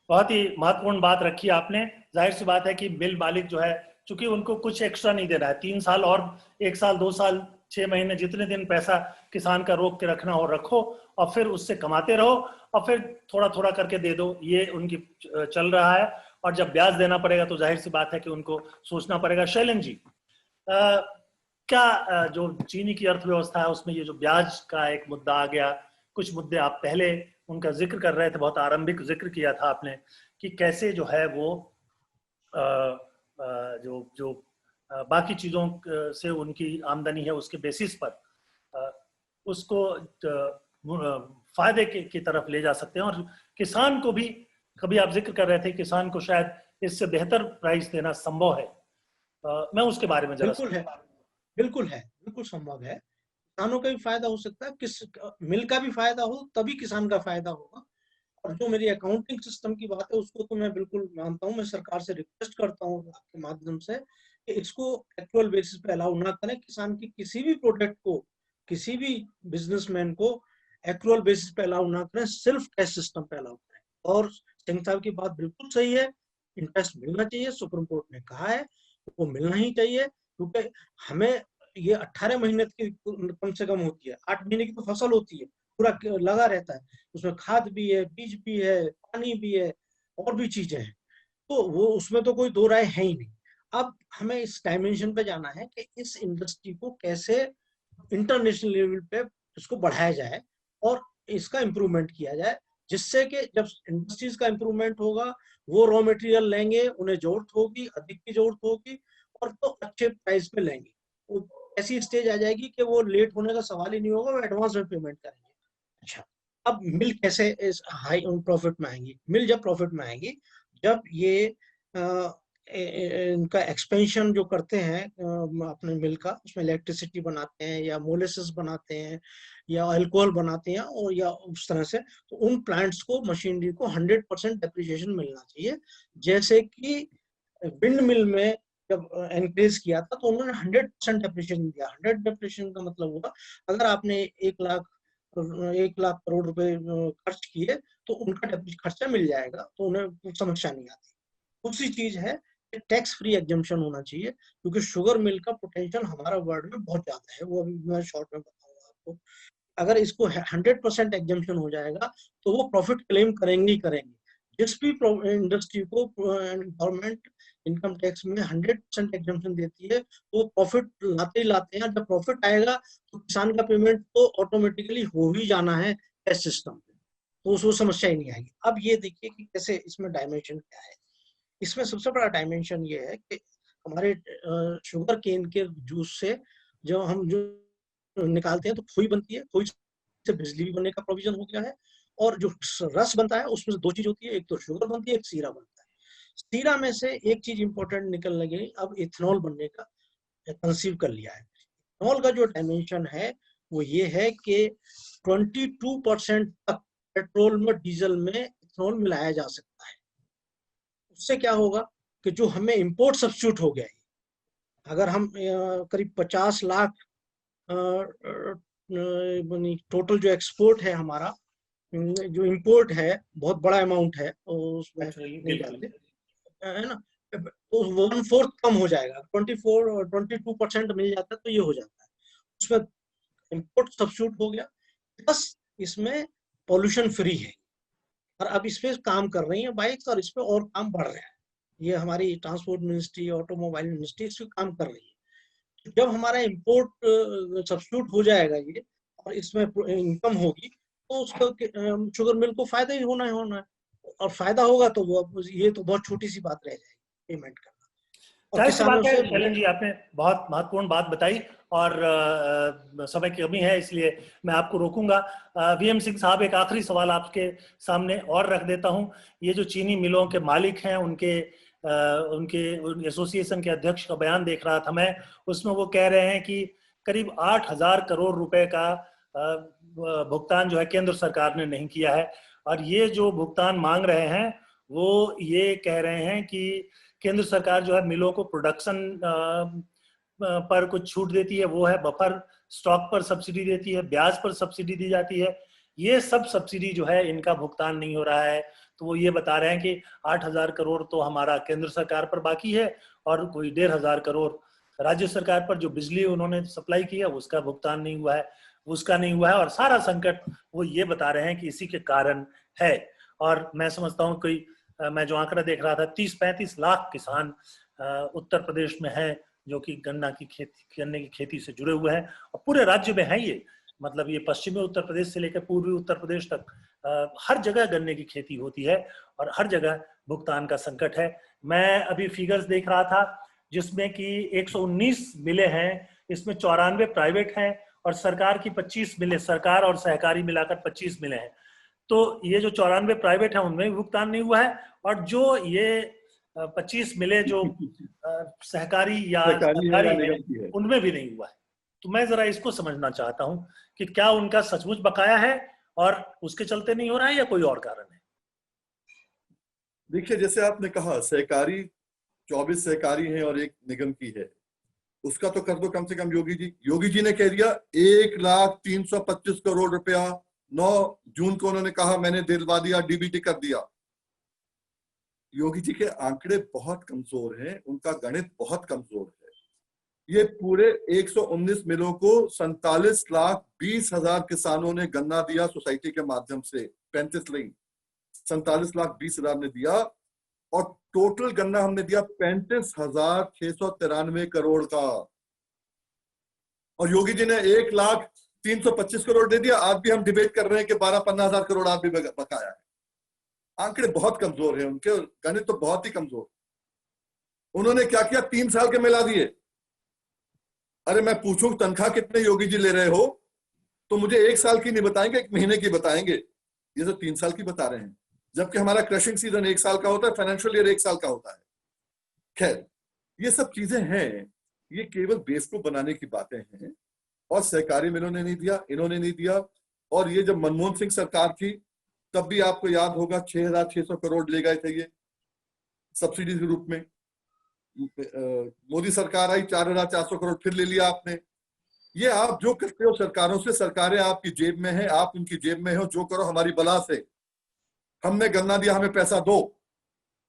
बहुत ही महत्वपूर्ण बात रखी आपने। जाहिर सी बात है कि मिल मालिक जो है, चूंकि उनको कुछ एक्स्ट्रा नहीं देना है, 3 साल और 1 साल 2 साल 6 महीने जितने दिन पैसा किसान का रोक के रखना हो रखो, और फिर उससे कमाते रहो, और फिर थोड़ा थोड़ा करके दे दो, ये उनकी चल रहा है। और जब ब्याज देना पड़ेगा तो जाहिर सी बात है कि उनको सोचना पड़ेगा। शैलेंद्र जी, क्या जो चीनी की अर्थव्यवस्था है उसमें ये जो ब्याज का एक मुद्दा आ गया, कुछ मुद्दे आप पहले उनका जिक्र कर रहे थे, बहुत आरंभिक जिक्र किया था आपने कि कैसे जो है वो जो बाकी चीजों से उनकी आमदनी है उसके बेसिस पर उसको फायदे की तरफ ले जा सकते हैं, और किसान को भी, कभी आप जिक्र कर रहे थे किसान को शायद इससे बेहतर प्राइस देना संभव है। मैं उसके बारे में जरा बिल्कुल संभव है। किसानों का भी फायदा हो सकता है, किस मिल का भी फायदा हो तभी किसान का फायदा होगा। और जो मेरी अकाउंटिंग सिस्टम की बात है उसको तो मैं बिल्कुल मानता हूँ। मैं सरकार से रिक्वेस्ट करता हूँ आपके माध्यम से कि इसको एक्चुअल बेसिस पे अलाउ ना करें। किसान की किसी भी प्रोडक्ट को, किसी भी बिजनेसमैन को एक्चुअल बेसिस पे अलाउ ना करें, सिर्फ कैश सिस्टम पे अलाउ करें। और सिंह साहब की बात बिल्कुल सही है, इंटरेस्ट मिलना चाहिए, सुप्रीम कोर्ट ने कहा है वो मिलना ही चाहिए। क्योंकि हमें ये 18 महीने की कम से कम होती है, 8 महीने की तो फसल होती है, पूरा लगा रहता है, उसमें खाद भी है, बीज भी है, पानी भी है, और भी चीजें हैं, तो वो उसमें तो कोई दो राय है ही नहीं। अब हमें इस डायमेंशन पे जाना है कि इस इंडस्ट्री को कैसे इंटरनेशनल लेवल पे इसको बढ़ाया जाए और इसका इम्प्रूवमेंट किया जाए, जिससे कि जब इंडस्ट्रीज का इम्प्रूवमेंट होगा, वो रॉ मटेरियल लेंगे, उन्हें जरूरत होगी, अधिक की जरूरत होगी, और तो अच्छे प्राइस पे लेंगे। वो ऐसी स्टेज आ जाएगी कि वो लेट होने का सवाल ही नहीं होगा, वो एडवांस में पेमेंट करेंगे। अच्छा, अब मिल कैसे इस हाई प्रॉफिट में आएंगी? मिल जब प्रॉफिट में आएंगी जब ये इनका एक्सपेंशन जो करते हैं अपने मिल का, उसमें इलेक्ट्रिसिटी बनाते हैं या मोलेसिस बनाते हैं या अल्कोहल बनाते हैं, और या उस तरह से, तो उन प्लांट्स को, मशीनरी को 100% डेप्रिसिएशन मिलना चाहिए। जैसे कि विंड मिल में जब एनकरेज किया था तो उन्होंने 100% डेप्रिसिएशन दिया। 100 डेप्रिसिएशन का मतलब हुआ अगर आपने 1 लाख करोड़ रुपए खर्च किए तो उनका खर्चा मिल जाएगा, तो उन्हें समस्या नहीं आती। दूसरी चीज है टैक्स फ्री एग्जम्पशन होना चाहिए, क्योंकि शुगर मिल का पोटेंशियल हमारा वर्ल्ड में बहुत ज्यादा है, वो अभी मैं शॉर्ट में बताऊंगा आपको। अगर इसको 100% एग्जम्पन हो जाएगा तो वो प्रॉफिट क्लेम करेंगे ही करेंगे। जिस भी इंडस्ट्री को गवर्नमेंट इनकम टैक्स में 100% एग्जम्पन देती है तो वो प्रॉफिट लाते ही लाते हैं। जब प्रॉफिट आएगा तो किसान का पेमेंट तो ऑटोमेटिकली हो ही जाना है टैक्स सिस्टम पे, तो उसको समस्या ही नहीं आएगी। अब ये देखिए कि कैसे इसमें डायमेंशन क्या है। इसमें सबसे बड़ा डायमेंशन ये है कि हमारे शुगर केन के जूस से जो हम जो निकालते हैं तो खोई बनती है, खोई से बिजली भी बनने का प्रोविजन हो गया है। और जो रस बनता है उसमें से 2 चीज होती है, एक तो शुगर बनती है, एक सीरा बनता है। सीरा में से एक चीज इंपॉर्टेंट निकल लगी, अब इथेनॉल बनने का कंसीव कर लिया है। इथेनॉल का जो डायमेंशन है वो ये है कि 22% तक पेट्रोल में, डीजल में इथेनॉल मिलाया जा सकता है। उससे क्या होगा कि जो हमें इंपोर्ट सब्स्टिट्यूट हो गया है, अगर हम करीब 50 लाख टोटल जो एक्सपोर्ट है हमारा, जो इंपोर्ट है बहुत बड़ा अमाउंट है, उसमें नहीं जाते है ना, तो 1/4 कम हो जाएगा। 22% मिल जाता है तो ये हो जाता है, उसमें इंपोर्ट सब्स्टिट्यूट हो गया, प्लस इसमें पॉल्यूशन फ्री है। और अब इस पे काम कर रही है बाइक्स, और इस पे और काम बढ़ रहा है। ये हमारी ट्रांसपोर्ट मिनिस्ट्री, ऑटोमोबाइल मिनिस्ट्री इस पे काम कर रही है। जब हमारा इंपोर्ट सब्स्टिट्यूट हो जाएगा ये, और इसमें इनकम होगी, तो उसको शुगर मिल को फायदा ही होना है। और फायदा होगा तो वो, ये तो बहुत छोटी सी बात रह जाएगी पेमेंट करना। और किसानों से शैलेंद्र जी, आपने बहुत महत्वपूर्ण बात बताई, और समय की कमी है इसलिए मैं आपको रोकूंगा। वीएम सिंह साहब, एक आखिरी सवाल आपके सामने और रख देता हूं। ये जो चीनी मिलों के मालिक हैं, उनके एसोसिएशन के अध्यक्ष का बयान देख रहा था मैं, उसमें वो कह रहे हैं कि करीब 8,000 करोड़ रुपए का भुगतान जो है केंद्र सरकार ने नहीं किया है, और ये जो भुगतान मांग रहे हैं वो ये कह रहे हैं कि केंद्र सरकार जो है मिलों को प्रोडक्शन पर कुछ छूट देती है, वो है बफर स्टॉक पर सब्सिडी देती है, ब्याज पर सब्सिडी दी जाती है। ये सब सब्सिडी जो है इनका भुगतान नहीं हो रहा है। तो वो ये बता रहे हैं कि 8,000 करोड़ तो हमारा केंद्र सरकार पर बाकी है और कोई 1,500 करोड़ राज्य सरकार पर, जो बिजली उन्होंने सप्लाई की है उसका भुगतान नहीं हुआ है, उसका नहीं हुआ है। और सारा संकट वो ये बता रहे हैं कि इसी के कारण है। और मैं समझता हूँ कोई मैं जो आंकड़ा देख रहा था 30-35 लाख किसान उत्तर प्रदेश में है जो कि गन्ने की खेती से जुड़े हुए हैं, और पूरे राज्य में है ये। मतलब ये पश्चिमी उत्तर प्रदेश से लेकर पूर्वी उत्तर प्रदेश तक हर जगह गन्ने की खेती होती है और हर जगह भुगतान का संकट है। मैं अभी फिगर्स देख रहा था जिसमें कि 119 मिलें हैं, इसमें 94 प्राइवेट हैं और सरकार की 25 मिलें, सरकार और सहकारी मिलाकर 25 मिलें हैं। तो ये जो 94 प्राइवेट है उनमें भी भुगतान नहीं हुआ है, और जो ये 25 मिलें जो सहकारी या सरकारी है उनमें भी नहीं हुआ है। तो मैं जरा इसको समझना चाहता हूं कि क्या उनका सचमुच बकाया है और उसके चलते नहीं हो रहा है या कोई और कारण है। देखिए, जैसे आपने कहा सहकारी 24 सहकारी हैं और एक निगम की है, उसका तो कर दो कम से कम। योगी जी ने कह दिया 1,325 करोड़ रुपया 9 जून को उन्होंने कहा मैंने दिलवा दिया, डीबीटी कर दिया। योगी जी के आंकड़े बहुत कमजोर हैं, उनका गणित बहुत कमजोर है। ये पूरे 119 मिलों को 47,20,000 किसानों ने गन्ना दिया सोसाइटी के माध्यम से, 47,20,000 ने दिया, और टोटल गन्ना हमने दिया 35,693 करोड़ का। और योगी जी ने 1,325 करोड़ दे दिया। आज भी हम डिबेट कर रहे हैं कि 12-15,000 करोड़ आज भी बकाया है। आंकड़े बहुत कमजोर हैं उनके, गणित तो बहुत ही कमजोर। उन्होंने क्या किया, 3 साल के मिला दिए। अरे मैं पूछूं तनख्वाह कितने योगी जी ले रहे हो तो मुझे 1 साल की नहीं बताएंगे, 1 महीने की बताएंगे। ये तो 3 साल की बता रहे हैं, जबकि हमारा क्रशिंग सीजन 1 साल का होता है, फाइनेंशियल ईयर 1 साल का होता है। खैर, ये सब चीजें हैं, ये केवल बेवकूफ बनाने की बातें हैं। और सहकारी मिलों ने नहीं दिया, इन्होंने नहीं दिया। और ये जब मनमोहन सिंह सरकार थी तब भी आपको याद होगा 6,600 करोड़ ले गए थे ये सब्सिडी के रूप में। मोदी सरकार आई 4,400 करोड़ फिर ले लिया आपने। ये आप जो करते हो सरकारों से, सरकारें आपकी जेब में है, आप उनकी जेब में हो, जो करो हमारी बला से। हमने गन्ना दिया, हमें पैसा दो।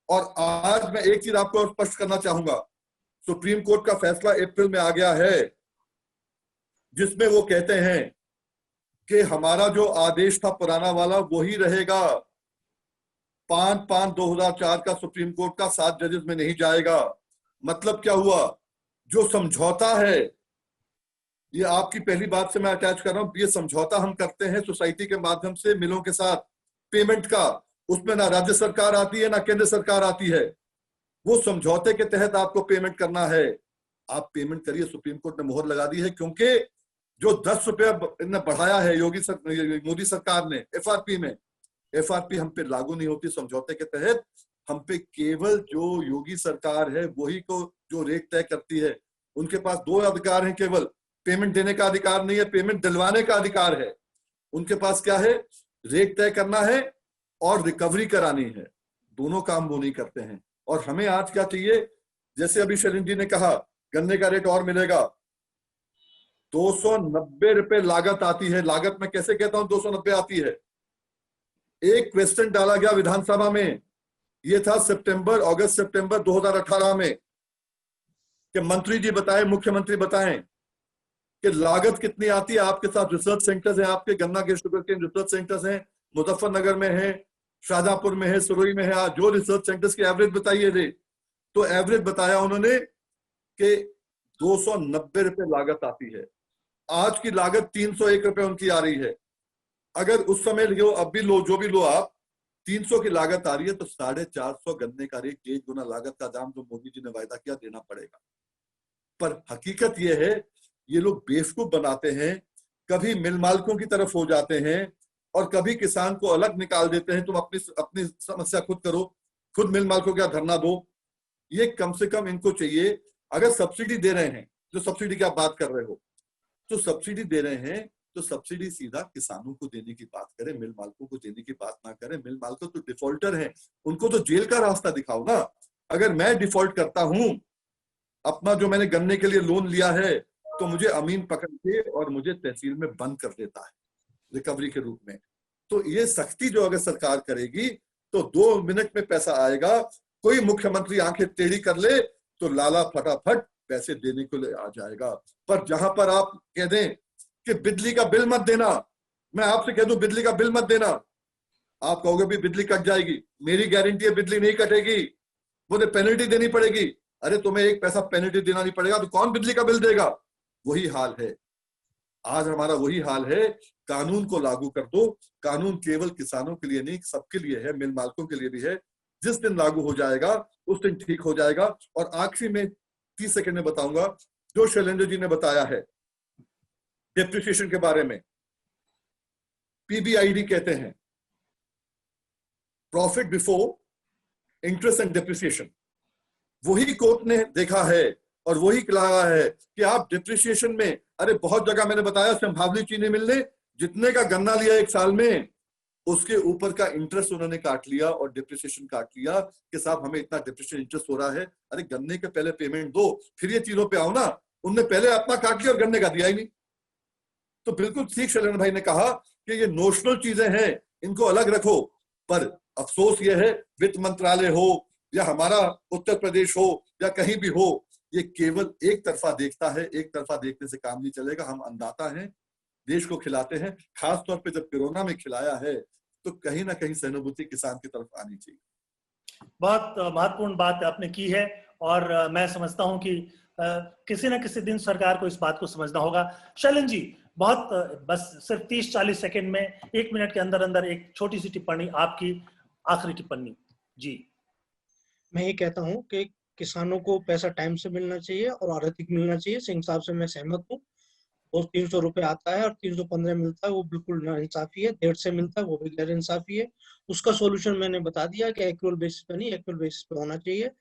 और आज मैं एक चीज आपको स्पष्ट करना चाहूंगा, सुप्रीम कोर्ट का फैसला अप्रैल में आ गया है जिसमें वो कहते हैं कि हमारा जो आदेश था पुराना वाला वही रहेगा। 5/5/2004 का सुप्रीम कोर्ट का 7 जजेस में नहीं जाएगा। मतलब क्या हुआ, जो समझौता है, ये आपकी पहली बात से मैं अटैच कर रहा हूं, ये समझौता हम करते हैं सोसाइटी के माध्यम से मिलों के साथ पेमेंट का, उसमें ना राज्य सरकार आती है ना केंद्र सरकार आती है। वो समझौते के तहत आपको पेमेंट करना है, आप पेमेंट करिए। सुप्रीम कोर्ट ने मोहर लगा दी है, क्योंकि जो 10 रुपया इन्होंने बढ़ाया है मोदी सरकार ने एफआरपी में, एफआरपी हम पे लागू नहीं होती समझौते के तहत। हम पे केवल जो योगी सरकार है वही को जो रेट तय करती है। उनके पास 2 अधिकार हैं केवल, पेमेंट देने का अधिकार नहीं है, पेमेंट दिलवाने का अधिकार है। उनके पास क्या है, रेट तय करना है और रिकवरी करानी है। दोनों काम वो नहीं करते हैं। और हमें आज क्या चाहिए, जैसे अभी शरीन जी ने कहा गन्ने का रेट और मिलेगा। 290 रुपए लागत आती है। लागत में कैसे कहता हूं 290 आती है। एक क्वेश्चन डाला गया विधानसभा में, ये था अगस्त सितंबर 2018 में, कि मंत्री जी बताएं, मुख्यमंत्री बताएं कि लागत कितनी आती है। आपके साथ रिसर्च सेंटर्स हैं, आपके गन्ना के शुगर के रिसर्च सेंटर्स हैं, मुजफ्फरनगर में है, शाहजहांपुर में है, सुरोई में है। जो रिसर्च सेंटर्स की एवरेज बताइए थे, तो एवरेज बताया उन्होंने कि 290 रुपए लागत आती है। आज की लागत 301 रुपए उनकी आ रही है। अगर उस समय लो, अब भी लो, जो भी लो आप, 300 की लागत आ रही है, तो 450 गन्ने का रेट, 1 गुना लागत का दाम जो मोदी जी ने वायदा किया देना पड़ेगा। पर हकीकत यह है, ये लोग बेवकूफ बनाते हैं, कभी मिल मालिकों की तरफ हो जाते हैं और कभी किसान को अलग निकाल देते हैं। तुम अपनी समस्या खुद करो, खुद मिल मालिकों का धरना दो। ये कम से कम इनको चाहिए, अगर सब्सिडी दे रहे हैं, जो सब्सिडी की आप बात कर रहे हो, तो सब्सिडी दे रहे हैं तो सब्सिडी सीधा किसानों को देने की बात करें, मिल मालिकों को देने की बात ना करें। मिल मालिक तो डिफॉल्टर हैं, उनको तो जेल का रास्ता दिखाओ ना। अगर मैं डिफॉल्ट करता हूं, अपना जो मैंने गन्ने के लिए लोन लिया है, तो मुझे अमीन पकड़ के और मुझे तहसील में बंद कर देता है रिकवरी के रूप में। तो ये सख्ती जो अगर सरकार करेगी तो 2 मिनट में पैसा आएगा। कोई मुख्यमंत्री आंखें टेढ़ी कर ले तो लाला फटाफट पैसे देने को ले आ जाएगा। पर जहां पर आप कह दें कि बिजली का बिल मत देना, मैं आपसे कह दूं बिजली का बिल मत देना, आप कहोगे भी बिजली कट जाएगी। मेरी गारंटी है बिजली नहीं कटेगी, बोले पेनल्टी देनी पड़ेगी। अरे तुम्हें 1 पैसा पेनल्टी देना नहीं पड़ेगा तो कौन बिजली का बिल देगा? वही हाल है आज हमारा, वही हाल है। कानून को लागू कर दो। कानून केवल किसानों के लिए नहीं, सबके लिए है, मिल मालिकों के लिए भी है। जिस दिन लागू हो जाएगा उस दिन ठीक हो जाएगा। और आखिरी में 30 सेकंड में बताऊंगा, जो शैलेंद्र जी ने बताया है डेप्रिसिएशन के बारे में, पीबीआईडी कहते हैं, profit before interest and depreciation. वही कोर्ट ने देखा है और वही कहा है कि आप डिप्रिसिएशन में, अरे बहुत जगह मैंने बताया, संभावनी चीनी मिल ने जितने का गन्ना लिया 1 साल में, उसके ऊपर का इंटरेस्ट उन्होंने काट लिया और डिप्रिसिएशन काट लिया कि साहब हमें इतना डिप्रिसिएशन इंटरेस्ट हो रहा है। अरे गन्ने के पहले पेमेंट दो, फिर ये चीजों पे आओ ना। उनने पहले अपना काट लिया और गन्ने का दिया ही नहीं। तो बिल्कुल ठीक शैलेंद्र भाई ने कहा कि ये नोशनल चीजें हैं, इनको अलग रखो। पर अफसोस ये है, वित्त मंत्रालय हो या हमारा उत्तर प्रदेश हो या कहीं भी हो, ये केवल एक तरफा देखता है। एक तरफा देखने से काम नहीं चलेगा। हम अन्नदाता हैं, देश को खिलाते हैं। खास तौर पे जब कोरोना में खिलाया है तो कहीं ना कहीं सहानुभूति किसान की तरफ आनी चाहिए। बहुत महत्वपूर्ण बात आपने की है और मैं समझता हूं कि किसी न किसी दिन सरकार को इस बात को समझना होगा। शैलेंद्र जी, बहुत बस सिर्फ 30-40 सेकंड में, 1 मिनट के अंदर अंदर एक छोटी सी टिप्पणी, आपकी आखिरी टिप्पणी जी। मैं ये कहता हूँ कि किसानों को पैसा टाइम से मिलना चाहिए और अधिक मिलना चाहिए। सिंह साहब से मैं सहमत हूँ। वो 300 रुपए आता है और 315 मिलता है, वो बिल्कुल ना इंसाफी है। 150 से मिलता है, वो भी गैर इंसाफी है। उसका सॉल्यूशन मैंने बता दिया कि एक्चुअल बेसिस पे नहीं, एक्चुअल बेसिस पे होना चाहिए।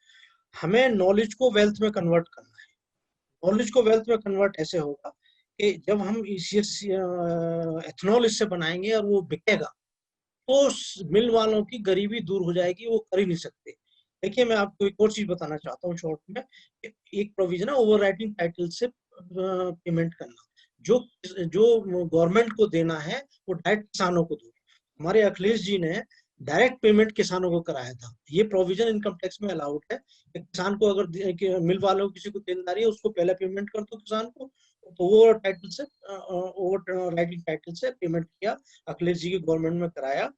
हमें नॉलेज को वेल्थ में कन्वर्ट करना है। नॉलेज को वेल्थ में कन्वर्ट ऐसे होगा कि जब हम एथेनॉल इससे बनाएंगे और वो बिकेगा तो मिल वालों की गरीबी दूर हो जाएगी। वो कर ही नहीं सकते। देखिए, मैं आपको एक और चीज बताना चाहता हूँ शॉर्ट में। एक प्रोविजन है ओवर राइटिंग टाइटल से पेमेंट करना। जो गवर्नमेंट को देना है वो डायरेक्ट किसानों को दो। हमारे अखिलेश जी ने डायरेक्ट पेमेंट किसानों को कराया था। ये प्रोविजन इनकम टैक्स में अलाउड है। किसान को अगर मिल वालों को किसी को देनदारी है, उसको पहले पेमेंट कर दो किसान को। तो वो टाइटल से, ओवर राइटिंग टाइटल से पेमेंट किया, अखिलेश जी की गवर्नमेंट में कराया।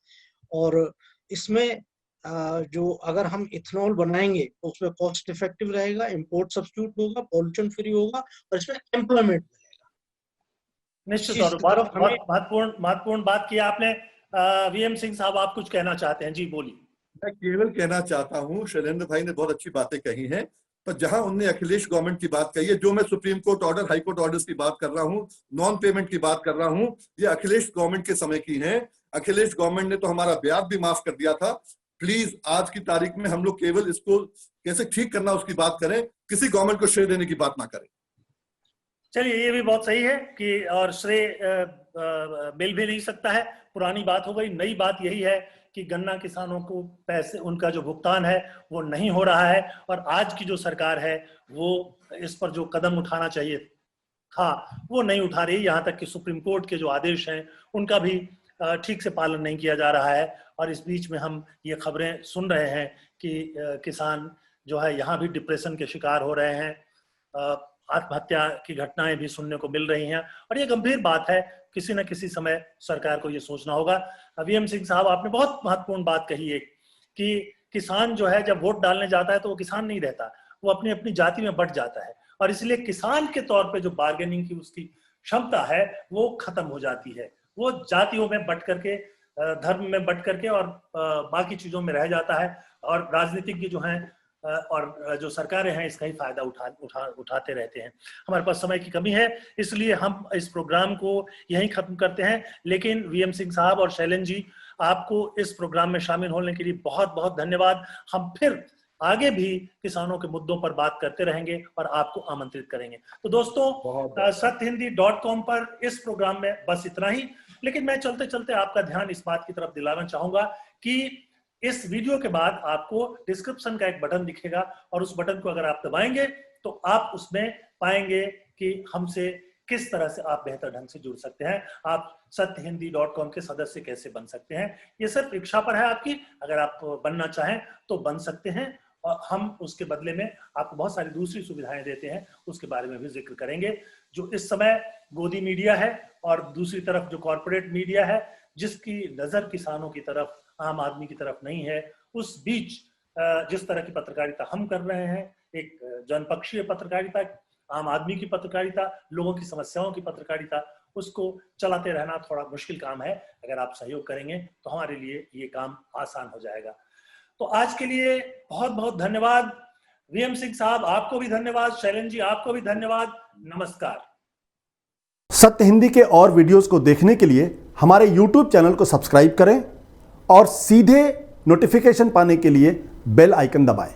और इसमें जो अगर हम इथेनॉल बनाएंगे तो उसमें कॉस्ट इफेक्टिव रहेगा, इंपोर्ट सब्स्टिट्यूट होगा, पॉल्यूशन फ्री होगा और इसमें एम्प्लॉयमेंट मिलेगा। निश्चित तौर पर बहुत महत्वपूर्ण बात की आपने। वीएम सिंह साहब, आप कुछ कहना चाहते हैं? जी बोलिए। मैं केवल कहना चाहता हूँ, शैलेंद्र भाई ने बहुत अच्छी बातें कही हैं, पर जहां उनने अखिलेश गवर्नमेंट की बात कही है, जो मैं supreme court order, high court orders की बात कर रहा हूँ, नॉन पेमेंट की बात कर रहा हूँ, ये अखिलेश गवर्नमेंट के समय की है। अखिलेश गवर्नमेंट ने तो हमारा ब्याज भी माफ कर दिया था। प्लीज आज की तारीख में हम लोग केवल इसको कैसे ठीक करना उसकी बात करें, किसी गवर्नमेंट को श्रेय देने की बात ना करें। चलिए, ये भी बहुत सही है कि और श्रेय मिल भी नहीं सकता है। पुरानी बात हो गई। नई बात यही है कि गन्ना किसानों को पैसे, उनका जो भुगतान है वो नहीं हो रहा है। और आज की जो सरकार है वो इस पर जो कदम उठाना चाहिए था वो नहीं उठा रही। यहाँ तक कि सुप्रीम कोर्ट के जो आदेश हैं उनका भी ठीक से पालन नहीं किया जा रहा है। और इस बीच में हम ये खबरें सुन रहे हैं कि किसान जो है यहाँ भी डिप्रेशन के शिकार हो रहे हैं। आत्महत्या की घटनाएं भी सुनने को मिल रही हैं और ये गंभीर बात है। किसी न किसी समय सरकार को ये सोचना होगा। वीएम सिंह साहब, आपने बहुत महत्वपूर्ण बात कही है कि किसान जो है जब वोट डालने जाता है तो वो किसान नहीं रहता, वो अपनी अपनी जाति में बंट जाता है। और इसलिए किसान के तौर पे जो बार्गेनिंग की उसकी क्षमता है वो खत्म हो जाती है। वो जातियों में बंट करके, धर्म में बंट करके और बाकी चीजों में रह जाता है। और राजनीतिज्ञ जो हैं और जो सरकारें हैं इसका ही फायदा उठाते रहते हैं। हमारे पास समय की कमी है, इसलिए हम इस प्रोग्राम को यहीं खत्म करते हैं। लेकिन वीएम सिंह साहब और शैलेंद्र जी, आपको इस प्रोग्राम में शामिल होने के लिए बहुत बहुत धन्यवाद। हम फिर आगे भी किसानों के मुद्दों पर बात करते रहेंगे और आपको आमंत्रित करेंगे। तो दोस्तों, सत्यहिंदी.com पर इस प्रोग्राम में बस इतना ही। लेकिन मैं चलते चलते आपका ध्यान इस बात की तरफ दिलाना चाहूंगा कि इस वीडियो के बाद आपको डिस्क्रिप्शन का एक बटन दिखेगा और उस बटन को अगर आप दबाएंगे तो आप उसमें पाएंगे कि हमसे किस तरह से आप बेहतर ढंग से जुड़ सकते हैं, आप सत्यहिंदी.com के सदस्य कैसे बन सकते हैं। ये सिर्फ इच्छा पर है आपकी, अगर आप बनना चाहें तो बन सकते हैं और हम उसके बदले में आपको बहुत सारी दूसरी सुविधाएं देते हैं, उसके बारे में भी जिक्र करेंगे। जो इस समय गोदी मीडिया है और दूसरी तरफ जो कॉर्पोरेट मीडिया है, जिसकी नजर किसानों की तरफ, आम आदमी की तरफ नहीं है, उस बीच जिस तरह की पत्रकारिता हम कर रहे हैं, एक जनपक्षीय पत्रकारिता, आम आदमी की पत्रकारिता, लोगों की समस्याओं की पत्रकारिता, उसको चलाते रहना थोड़ा मुश्किल काम है। अगर आप सहयोग करेंगे तो हमारे लिए ये काम आसान हो जाएगा। तो आज के लिए बहुत बहुत धन्यवाद। वीएम सिंह साहब, आपको भी धन्यवाद। शैलेंद्र जी, आपको भी धन्यवाद। नमस्कार। सत्य हिंदी के और वीडियोस को देखने के लिए हमारे YouTube चैनल को सब्सक्राइब करें और सीधे नोटिफिकेशन पाने के लिए बेल आइकन दबाएं।